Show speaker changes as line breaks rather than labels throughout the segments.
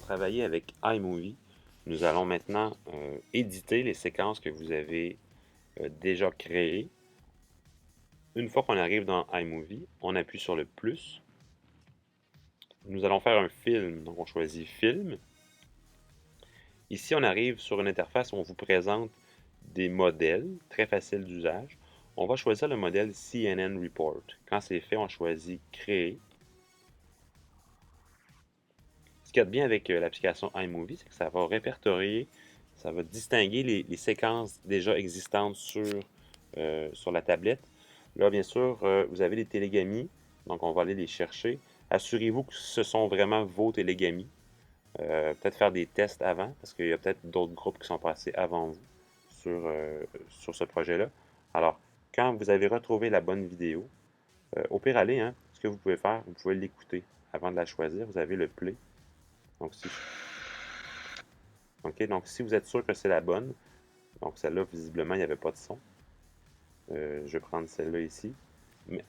travailler avec iMovie. Nous allons maintenant éditer les séquences que vous avez déjà créées. Une fois qu'on arrive dans iMovie, on appuie sur le plus. Nous allons faire un film, donc on choisit Film. Ici, on arrive sur une interface où on vous présente des modèles, très faciles d'usage. On va choisir le modèle CNN Report. Quand c'est fait, on choisit Créer. Ce qu'il y a de bien avec l'application iMovie, c'est que ça va répertorier, ça va distinguer les séquences déjà existantes sur la tablette. Là, bien sûr, vous avez les télégamies, donc on va aller les chercher. Assurez-vous que ce sont vraiment vos télégamies. Peut-être faire des tests avant, parce qu'il y a peut-être d'autres groupes qui sont passés avant vous sur ce projet-là. Alors, quand vous avez retrouvé la bonne vidéo, au pire, allez, hein, ce que vous pouvez faire, vous pouvez l'écouter. Avant de la choisir, vous avez le play. Donc, donc, si vous êtes sûr que c'est la bonne, donc celle-là, visiblement, il n'y avait pas de son. Je vais prendre celle-là ici. Mais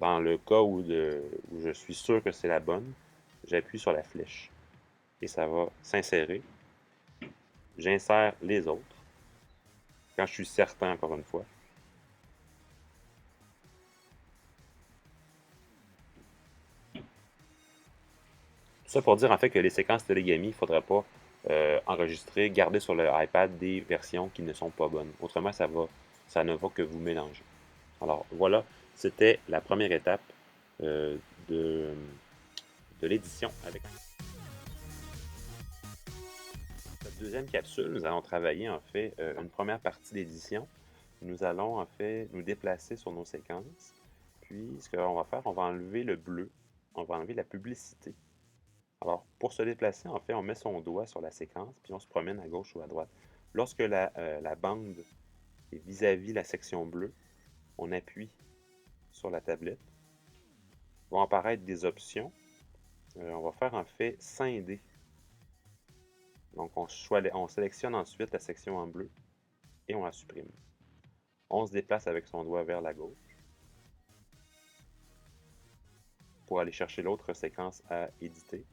dans le cas où je suis sûr que c'est la bonne, j'appuie sur la flèche et ça va s'insérer. J'insère les autres quand je suis certain, encore une fois. Tout ça pour dire en fait que les séquences Télégami, il ne faudra pas enregistrer, garder sur le iPad des versions qui ne sont pas bonnes. Autrement, ça ne va que vous mélanger. Alors voilà, c'était la première étape euh, de, de l'édition avec cette deuxième capsule. Nous allons travailler en fait une première partie d'édition. Nous allons en fait nous déplacer sur nos séquences. Puis ce qu'on va faire, on va enlever le bleu, on va enlever la publicité. Alors pour se déplacer, en fait, on met son doigt sur la séquence, puis on se promène à gauche ou à droite. Lorsque la bande est vis-à-vis la section bleue, on appuie sur la tablette. Vont apparaître des options. On va faire en fait scinder. Donc on sélectionne ensuite la section en bleu et on la supprime. On se déplace avec son doigt vers la gauche pour aller chercher l'autre séquence à éditer.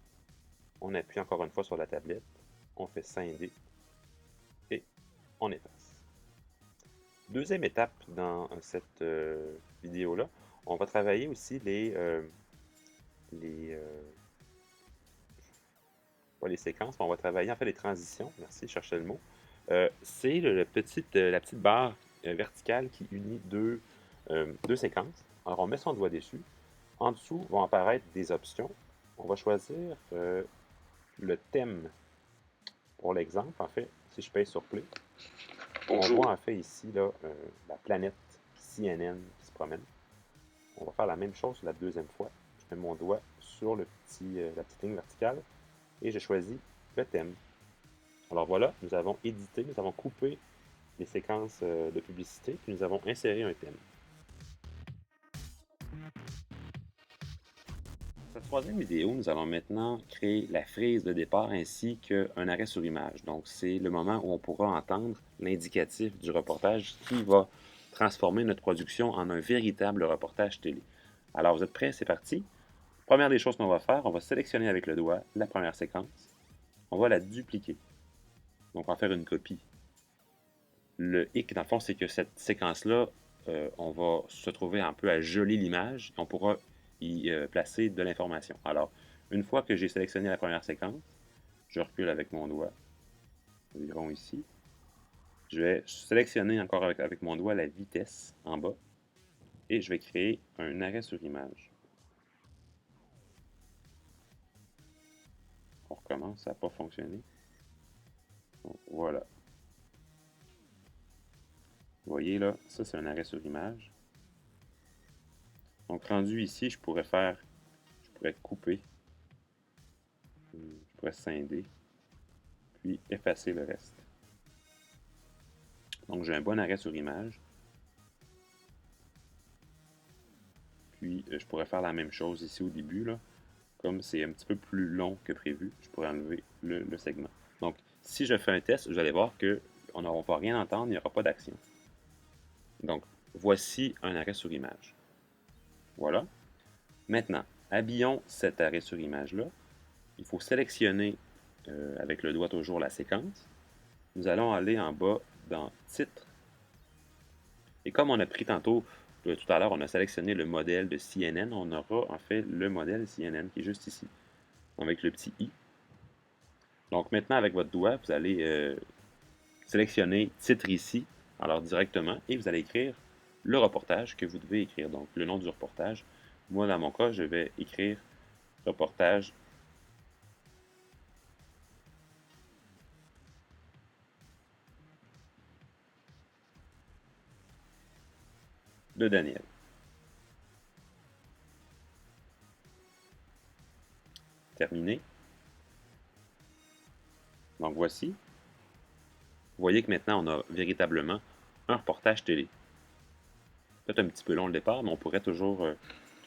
On appuie encore une fois sur la tablette, on fait scinder et on efface. Deuxième étape dans cette vidéo-là, on va travailler aussi pas les séquences, mais on va travailler en fait les transitions. Merci, je cherchais le mot. C'est la petite barre verticale qui unit deux séquences. Alors on met son doigt dessus. En dessous vont apparaître des options. On va choisir le thème. Pour l'exemple, en fait, si je pèse sur Play, on voit en fait ici là, la planète CNN qui se promène. On va faire la même chose la deuxième fois. Je mets mon doigt sur la petite ligne verticale et je choisis le thème. Alors voilà, nous avons édité, nous avons coupé les séquences de publicité, puis nous avons inséré un thème. Cette troisième vidéo, nous allons maintenant créer la frise de départ ainsi qu'un arrêt sur image. Donc, c'est le moment où on pourra entendre l'indicatif du reportage qui va transformer notre production en un véritable reportage télé. Alors, vous êtes prêts? C'est parti. Première des choses qu'on va faire, on va sélectionner avec le doigt la première séquence. On va la dupliquer. Donc, on va faire une copie. Le hic, dans le fond, c'est que cette séquence-là, on va se trouver un peu à geler l'image. On pourra y placer de l'information. Alors, une fois que j'ai sélectionné la première séquence, je recule avec mon doigt, environ ici. Je vais sélectionner encore avec mon doigt la vitesse en bas et je vais créer un arrêt sur image. On recommence, ça n'a pas fonctionné. Donc, voilà. Vous voyez là, ça c'est un arrêt sur image. Donc rendu ici, je pourrais couper, je pourrais scinder, puis effacer le reste. Donc j'ai un bon arrêt sur image. Puis je pourrais faire la même chose ici au début, là. Comme c'est un petit peu plus long que prévu, je pourrais enlever le segment. Donc si je fais un test, vous allez voir qu'on ne va rien entendre, il n'y aura pas d'action. Donc voici un arrêt sur image. Voilà. Maintenant, habillons cet arrêt sur image-là. Il faut sélectionner avec le doigt toujours la séquence. Nous allons aller en bas dans Titre. Et comme on a pris tantôt, tout à l'heure, on a sélectionné le modèle de CNN, on aura en fait le modèle CNN qui est juste ici, avec le petit i. Donc maintenant, avec votre doigt, vous allez sélectionner Titre ici, alors directement, et vous allez écrire le reportage que vous devez écrire. Donc le nom du reportage. Moi, dans mon cas, je vais écrire reportage de Daniel. Terminé. Donc voici. Vous voyez que maintenant, on a véritablement un reportage télé. Peut-être un petit peu long le départ, mais on pourrait toujours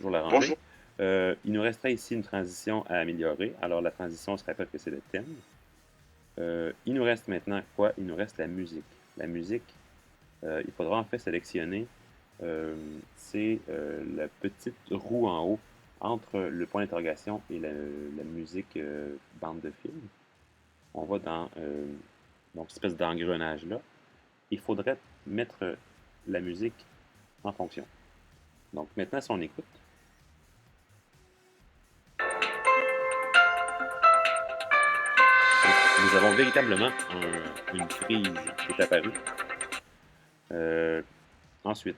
l'arranger.
Bonjour.
Il nous resterait ici une transition à améliorer. Alors la transition, on se rappelle que c'est le thème. Il nous reste maintenant quoi? Il nous reste la musique. La musique, il faudra en fait sélectionner, c'est la petite roue en haut entre le point d'interrogation et la musique bande de film. On va dans donc cette espèce d'engrenage là. Il faudrait mettre la musique en fonction. Donc maintenant, si on écoute, nous avons véritablement une frise qui est apparue. Euh, Ensuite,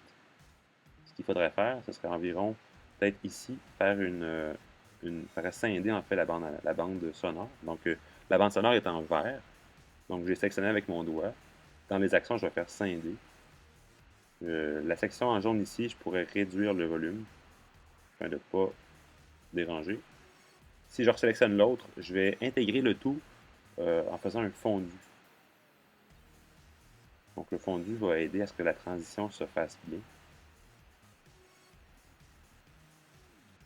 ce qu'il faudrait faire, ce serait environ, peut-être ici, faire scinder en fait la bande sonore. Donc, la bande sonore est en vert. Donc, je vais sélectionner avec mon doigt. Dans les actions, je vais faire scinder. La section en jaune ici, je pourrais réduire le volume afin de ne pas déranger. Si je resélectionne l'autre, je vais intégrer le tout en faisant un fondu. Donc, le fondu va aider à ce que la transition se fasse bien.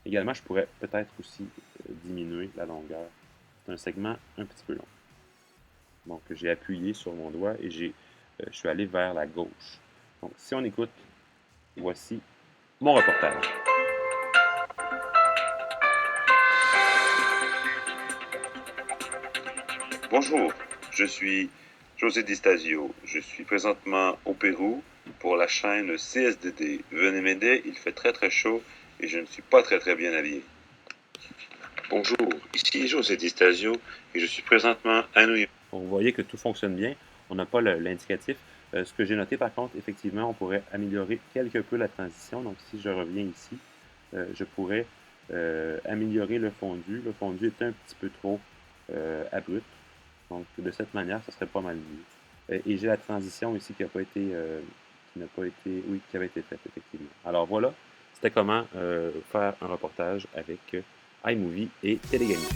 Également, je pourrais peut-être aussi diminuer la longueur. C'est un segment un petit peu long. Donc, j'ai appuyé sur mon doigt et je suis allé vers la gauche. Donc, si on écoute, voici mon reportage.
Bonjour, je suis José Di Stasio. Je suis présentement au Pérou pour la chaîne CSDD. Venez m'aider, il fait très très chaud et je ne suis pas très très bien habillé. Bonjour, ici José Di Stasio et je suis présentement à New York.
Donc, vous voyez que tout fonctionne bien. On n'a pas l'indicatif. Ce que j'ai noté, par contre, effectivement, on pourrait améliorer quelque peu la transition. Donc, si je reviens ici, je pourrais améliorer le fondu. Le fondu est un petit peu trop abrupt. Donc, de cette manière, ça serait pas mal mieux. Et j'ai la transition ici qui n'a pas été, oui, qui avait été faite, effectivement. Alors voilà, c'était comment faire un reportage avec iMovie et Télégami.